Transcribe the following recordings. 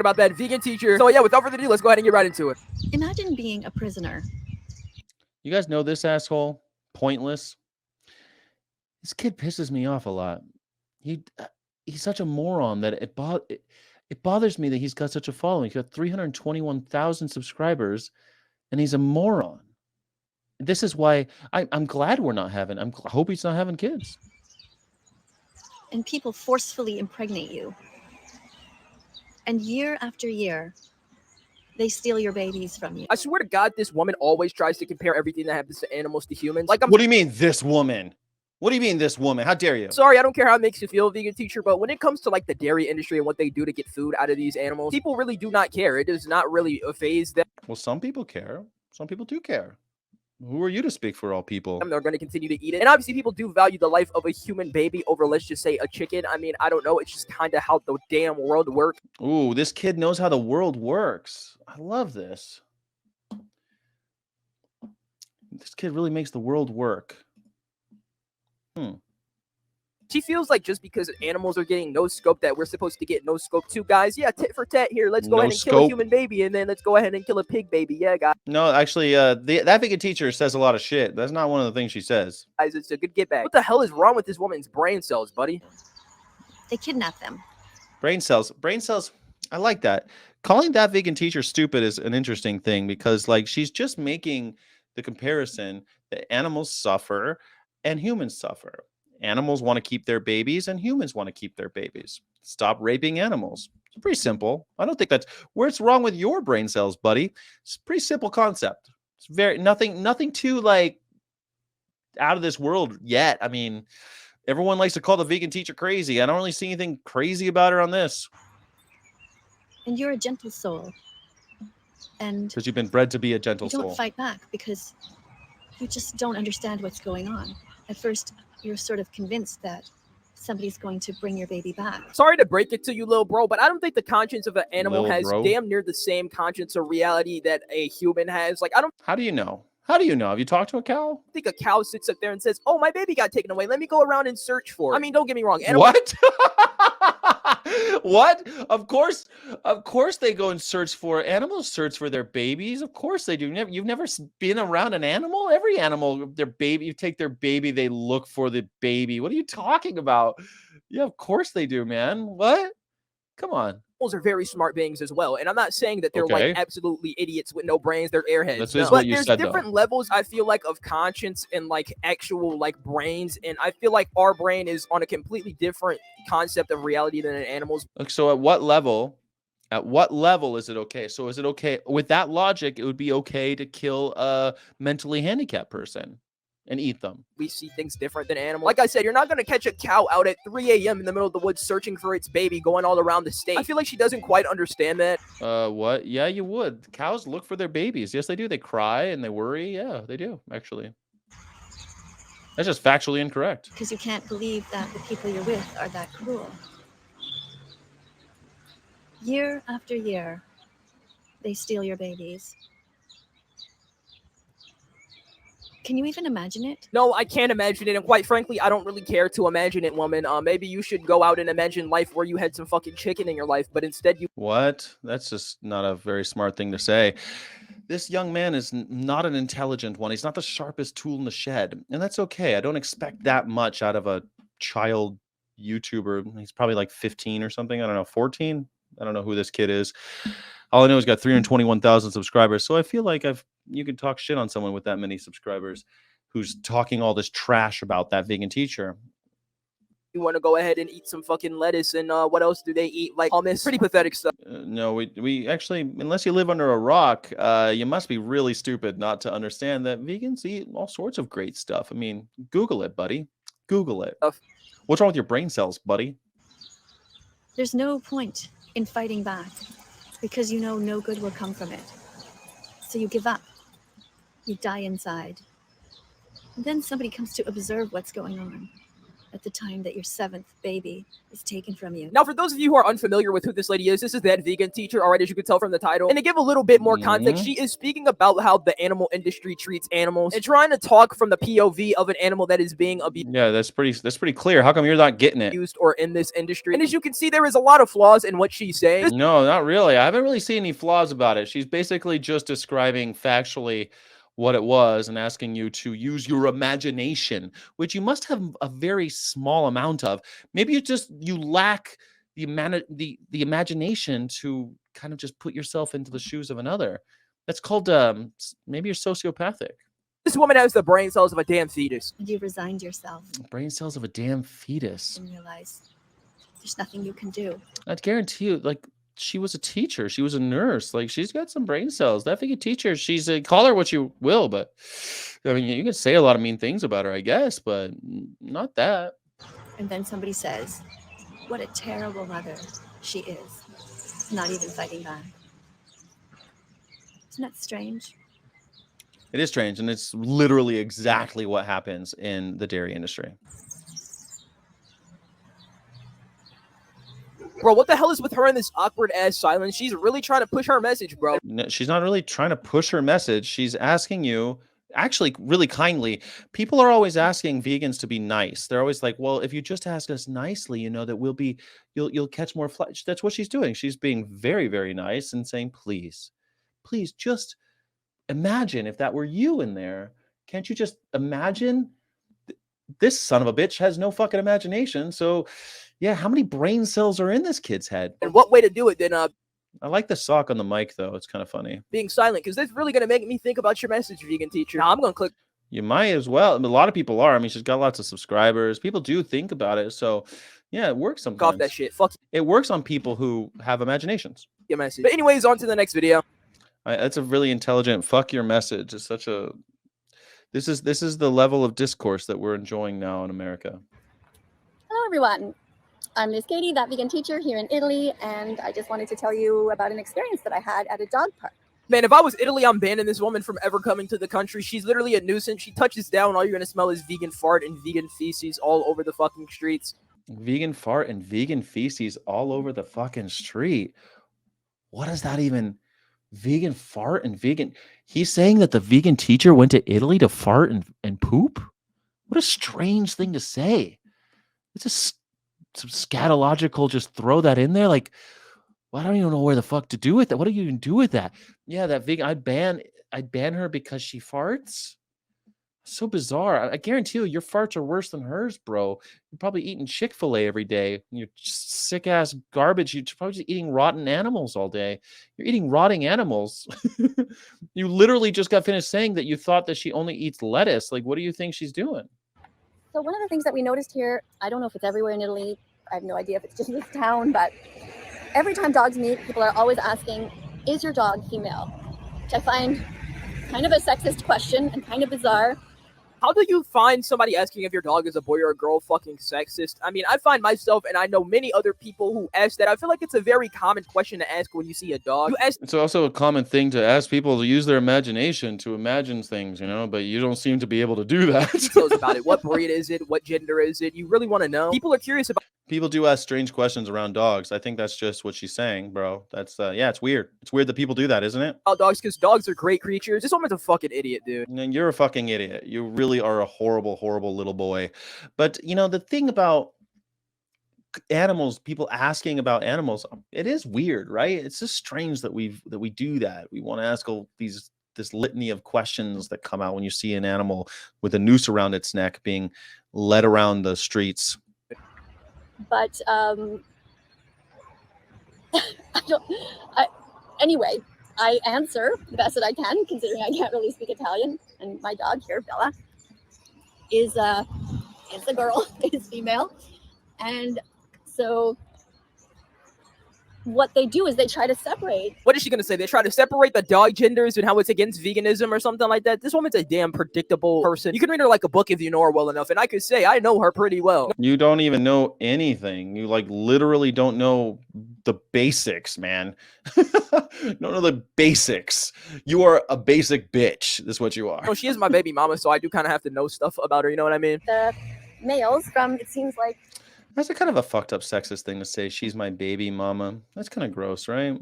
about that vegan teacher. So yeah, without further ado, let's go ahead and get right into it. Imagine being a prisoner. You guys know this asshole? Pointless. This kid pisses me off a lot. He's such a moron that it bothers me that he's got such a following. He's got 321,000 subscribers, and he's a moron. This is why I'm glad we're not having. I hope he's not having kids. And people forcefully impregnate you. And year after year, they steal your babies from you. I swear to God, this woman always tries to compare everything that happens to animals to humans. Like, What do you mean, this woman? What do you mean, this woman? How dare you? Sorry, I don't care how it makes you feel, vegan teacher, but when it comes to like the dairy industry and what they do to get food out of these animals, people really do not care. It is not really a phase that. Well, some people care. Some people do care. Who are you to speak for all people? They're going to continue to eat it. And obviously, people do value the life of a human baby over, let's just say, a chicken. I mean, I don't know. It's just kind of how the damn world works. Ooh, this kid knows how the world works. I love this. This kid really makes the world work. She feels like just because animals are getting no scope that we're supposed to get no scope too, guys. Yeah, tit for tat here. Let's go ahead and kill a human baby, and then let's go ahead and kill a pig baby. Yeah, guys. No, actually, that vegan teacher says a lot of shit. That's not one of the things she says. Guys, it's a good get back. What the hell is wrong with this woman's brain cells, buddy? They kidnap them. Brain cells. I like that. Calling that vegan teacher stupid is an interesting thing because, like, she's just making the comparison that animals suffer and humans suffer. Animals want to keep their babies and humans want to keep their babies. Stop raping animals. It's pretty simple. I don't think that's what's wrong with your brain cells, buddy. It's a pretty simple concept. It's very nothing too like out of this world yet. I mean, everyone likes to call the vegan teacher crazy. I don't really see anything crazy about her on this. And you're a gentle soul. And because you've been bred to be a gentle soul. You don't fight back because you just don't understand what's going on. At first, you're sort of convinced that somebody's going to bring your baby back. Sorry to break it to you, little bro, but I don't think the conscience of an animal has damn near the same conscience or reality that a human has. Like, I don't. How do you know? How do you know? Have you talked to a cow? I think a cow sits up there and says, "Oh, my baby got taken away. Let me go around and search for it." I mean, don't get me wrong. What? What? Of course they go and search for animals. Search for their babies. Of course they do. You've never been around an animal. Every animal, their baby. You take their baby, they look for the baby. What are you talking about? Yeah, of course they do, man. What? Come on. Animals are very smart beings as well, and I'm not saying that they're like absolutely idiots with no brains. They're airheads. But there's different levels, I feel like, of conscience and like actual like brains, and I feel like our brain is on a completely different concept of reality than an animal's. So at what level? At what level is it okay? So is it okay with that logic? It would be okay to kill a mentally handicapped person and eat them. We see things different than animals. Like I said, you're not going to catch a cow out at 3 a.m. in the middle of the woods searching for its baby going all around the state. I feel like she doesn't quite understand that. What? Yeah, you would. Cows look for their babies. Yes, they do. They cry and they worry. Yeah, they do, actually. That's just factually incorrect. Because you can't believe that the people you're with are that cruel. Year after year, they steal your babies. Can you even imagine it? No, I can't imagine it, and quite frankly, I don't really care to imagine it, woman. Maybe you should go out and imagine life where you had some fucking chicken in your life, but instead you... What? That's just not a very smart thing to say. This young man is not an intelligent one. He's not the sharpest tool in the shed, and that's okay. I don't expect that much out of a child YouTuber. He's probably like 15 or something. I don't know, 14? I don't know who this kid is. All I know is he's got 321,000 subscribers. So I feel like you can talk shit on someone with that many subscribers who's talking all this trash about that vegan teacher. You want to go ahead and eat some fucking lettuce and what else do they eat? Like hummus, pretty pathetic stuff. No, we actually, unless you live under a rock, you must be really stupid not to understand that vegans eat all sorts of great stuff. I mean, Google it, buddy. Google it. What's wrong with your brain cells, buddy? There's no point in fighting back because you know no good will come from it. So you give up. You die inside. And then somebody comes to observe what's going on. at the time that your 7th baby is taken from you. Now, for those of you who are unfamiliar with who this lady is, this is that vegan teacher, all right, as you can tell from the title. And to give a little bit more context, she is speaking about how the animal industry treats animals and trying to talk from the POV of an animal that is being abused. Yeah, that's pretty clear. How come you're not getting it? Or in this industry. And as you can see, there is a lot of flaws in what she's saying. No, not really. I haven't really seen any flaws about it. She's basically just describing factually what it was and asking you to use your imagination, which you must have a very small amount of. Maybe you lack the imagination to kind of just put yourself into the shoes of another. That's called maybe you're sociopathic. This woman has the brain cells of a damn fetus. And you've resigned yourself. Brain cells of a damn fetus. And realize there's nothing you can do. I'd guarantee you, like, she was a teacher. She was a nurse. Like, she's got some brain cells. That freaking teacher, she's a, call her what you will, but I mean, you can say a lot of mean things about her, I guess, but not that. And then somebody says, what a terrible mother she is. Not even fighting back. Isn't that strange? It is strange, and it's literally exactly what happens in the dairy industry. Bro, what the hell is with her in this awkward ass silence? She's really trying to push her message, bro. No, she's not really trying to push her message. She's asking you, actually really kindly. People are always asking vegans to be nice. They're always like, well, if you just ask us nicely, you know, that you'll catch more flies. That's what she's doing. She's being very, very nice and saying, please just imagine if that were you in there. Can't you just imagine? This son of a bitch has no fucking imagination. So yeah, how many brain cells are in this kid's head? And what way to do it than I like the sock on the mic though. It's kind of funny. Being silent, because that's really gonna make me think about your message, vegan teacher. Now I'm gonna click. You might as well. A lot of people are. I mean, she's got lots of subscribers. People do think about it. So yeah, it works sometimes. Off that shit. Fuck. It works on people who have imaginations. Your message. But anyways, on to the next video. That's a really intelligent. Fuck your message. It's such a. This is the level of discourse that we're enjoying now in America. Hello, everyone. I'm Miss Katie, that vegan teacher here in Italy, and I just wanted to tell you about an experience that I had at a dog park. Man, if I was Italy, I'm banning this woman from ever coming to the country. She's literally a nuisance. She touches down, all you're gonna smell is vegan fart and vegan feces all over the fucking streets. Vegan fart and vegan feces all over the fucking street. What does that even? Vegan fart and vegan. He's saying that the vegan teacher went to Italy to fart and poop? What a strange thing to say. It's just some scatological, just throw that in there. Like, well, I don't even know where the fuck to do with that. What do you even do with that? Yeah, that vegan, I'd ban her because she farts. So bizarre. I guarantee you, your farts are worse than hers, bro. You're probably eating Chick-fil-A every day. You're sick ass garbage. You're probably just eating rotten animals all day. You're eating rotting animals. You literally just got finished saying that you thought that she only eats lettuce. Like, what do you think she's doing? So one of the things that we noticed here, I don't know if it's everywhere in Italy. I have no idea if it's just this town, but every time dogs meet, people are always asking, is your dog female? Which I find kind of a sexist question and kind of bizarre. How do you find somebody asking if your dog is a boy or a girl fucking sexist? I mean, I find myself, and I know many other people who ask that. I feel like it's a very common question to ask when you see a dog. It's also a common thing to ask people to use their imagination to imagine things, you know, but you don't seem to be able to do that. Details about it. What breed is it? What gender is it? You really want to know? People are curious about. People do ask strange questions around dogs. I think that's just what she's saying, bro. That's yeah, it's weird. It's weird that people do that, isn't it? Dogs, because dogs are great creatures. This woman's a fucking idiot, dude. And you're a fucking idiot. You really are a horrible, horrible little boy. But you know, the thing about animals, people asking about animals, it is weird, right? It's just strange that we do that. We want to ask all this litany of questions that come out when you see an animal with a noose around its neck being led around the streets. But anyway, I answer the best that I can, considering I can't really speak Italian. And my dog here, Bella, is a girl, is female. And so what they do is they try to separate. What is she going to say? They try to separate the dog genders and how it's against veganism or something like that. This woman's a damn predictable person. You can read her like a book if you know her well enough. And I could say I know her pretty well. You don't even know anything. You like literally don't know the basics, man. Don't know the basics. You are a basic bitch. That's what you are. No, she is my baby mama, so I do kind of have to know stuff about her. You know what I mean? The males from, it seems like, That's a kind of a fucked up sexist thing to say. She's my baby mama. That's kind of gross, right?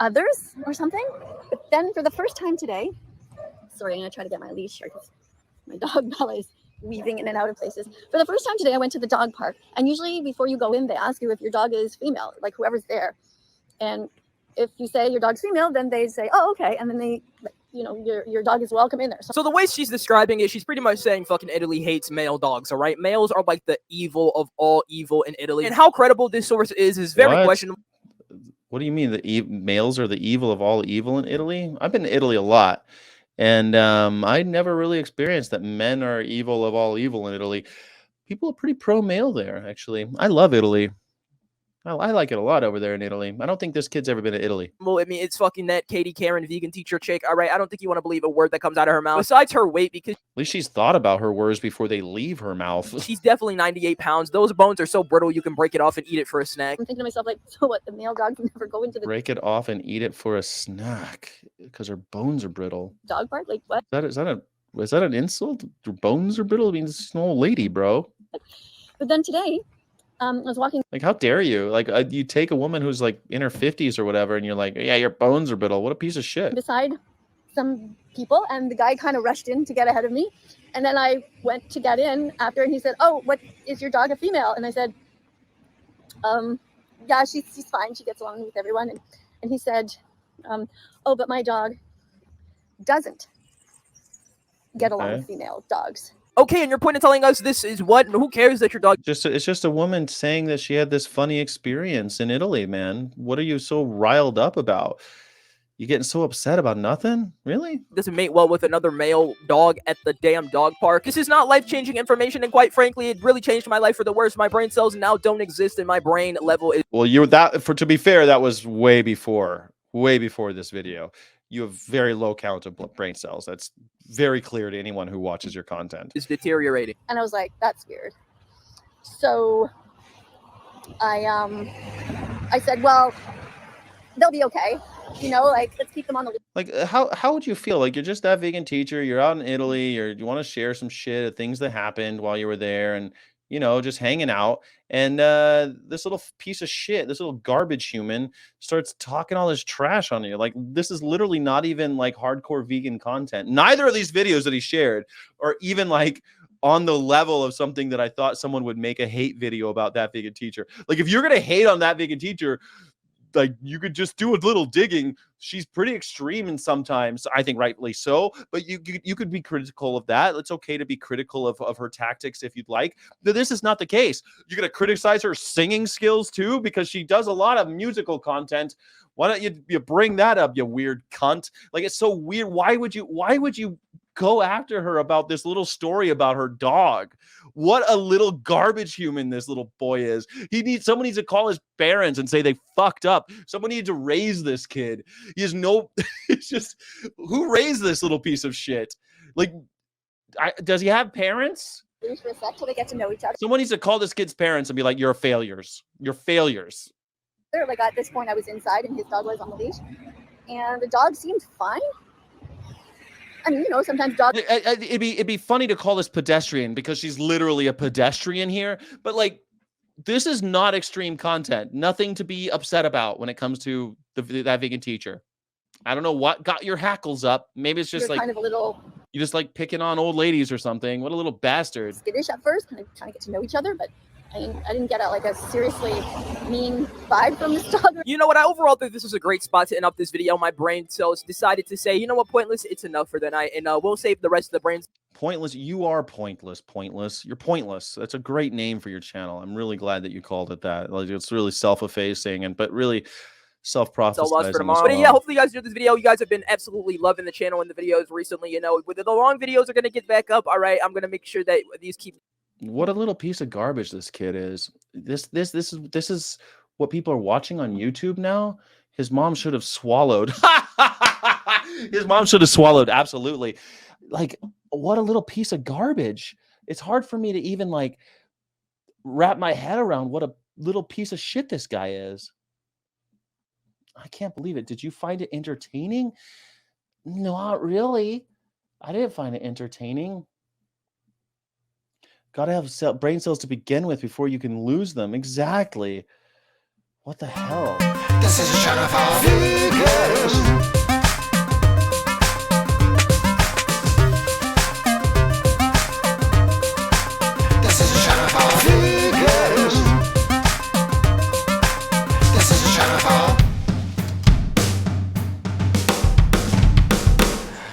others or something. But then for the first time today, sorry, I'm gonna try to get my leash here because my dog Bella is weaving in and out of places. For the first time today, I went to the dog park, and usually before you go in, they ask you if your dog is female, like whoever's there. And if you say your dog's female, then they say, oh, okay, and then they, you know, your dog is welcome in there. So the way she's describing it, she's pretty much saying fucking Italy hates male dogs, all right? Males are like the evil of all evil in Italy. And how credible this source is very What? questionable. What do you mean males are the evil of all evil in Italy? I've been to Italy a lot, and I never really experienced that men are evil of all evil in Italy. People are pretty pro-male there, actually. I love Italy. I like it a lot over there in Italy. I don't think this kid's ever been to Italy. Well, I mean, it's fucking that Katie Karen vegan teacher chick, all right? I don't think you want to believe a word that comes out of her mouth. Besides her weight, because At least she's thought about her words before they leave her mouth. she's definitely 98 pounds. Those bones are so brittle you can break it off and eat it for a snack. I'm thinking to myself, like, so what? The male dog can never go into the Break it off and eat it for a snack because her bones are brittle. dog park? Like, what? Is that an insult? Her bones are brittle? It means she's an old lady, bro. But then today, I was walking Like, how dare you? Like, you take a woman who's like in her 50s or whatever, and you're like, yeah, your bones are brittle. What a piece of shit. beside some people, and the guy kind of rushed in to get ahead of me. And then I went to get in after, and he said, oh, what, is your dog a female? And I said, yeah, she's fine. She gets along with everyone. And he said, oh, but my dog doesn't get along with female dogs. Okay, and your point in telling us this is what? Who cares that your dog It's just a woman saying that she had this funny experience in Italy, man. What are you so riled up about? You getting so upset about nothing? Really? doesn't mate well with another male dog at the damn dog park? This is not life-changing information, and quite frankly, it really changed my life for the worse. My brain cells now don't exist, and my brain level is Well, to be fair, that was way before this video. You have very low count of brain cells. That's very clear to anyone who watches your content. deteriorating. And I was like, that's weird. So I said, well, they'll be okay. You know, like, let's keep them on the leash. Like, how would you feel? Like, you're just that vegan teacher, you're out in Italy, you want to share some shit of things that happened while you were there, and you know, just hanging out, and this little piece of shit, this little garbage human starts talking all this trash on you. Like, this is literally not even like hardcore vegan content. Neither of these videos that he shared are even like on the level of something that I thought someone would make a hate video about that vegan teacher. Like, if you're gonna hate on that vegan teacher, like, you could just do a little digging. She's pretty extreme, and sometimes I think rightly so, but you could be critical of that. It's okay to be critical of her tactics if you'd like. But this is not the case. You're going to criticize her singing skills too, because she does a lot of musical content. Why don't you bring that up, you weird cunt? Like, it's so weird. Why would you go after her about this little story about her dog? What a little garbage human this little boy is. Someone needs to call his parents and say they fucked up. Someone needs to raise this kid. He has no, it's just, who raised this little piece of shit? Like, does he have parents? For a sec till they get to know each other. Someone needs to call this kid's parents and be like, you're failures. You're failures. Like, at this point, I was inside and his dog was on the leash, and the dog seemed fine. I mean, you know, sometimes dogs. It'd be funny to call this pedestrian because she's literally a pedestrian here, but like, this is not extreme content. Nothing to be upset about when it comes to that vegan teacher. I don't know what got your hackles up. Maybe it's just You're like kind of a little you just like picking on old ladies or something. What a little bastard. skittish at first, kind of trying to get to know each other, but I didn't get like a seriously mean vibe from this dog. You know what? I overall think this is a great spot to end up this video. My brain cells decided to say, you know what, Pointless, it's enough for the night, and we'll save the rest of the brains. Pointless. You are pointless. Pointless. You're pointless. That's a great name for your channel. I'm really glad that you called it that. Like, it's really self-effacing but really self-prophesying. So lost for tomorrow. But yeah, hopefully you guys enjoyed this video. You guys have been absolutely loving the channel and the videos recently. You know, with the long videos are gonna get back up. All right, I'm gonna make sure that these keep. What a little piece of garbage this kid is. This is what people are watching on YouTube now. His mom should have swallowed. His mom should have swallowed. Absolutely. Like, what a little piece of garbage. It's hard for me to even like wrap my head around what a little piece of shit this guy is. I can't believe it. Did you find it entertaining? Not really. I didn't find it entertaining. Got to have brain cells to begin with before you can lose them. Exactly. What the hell? This is a channel for vegans. This is a channel for vegans.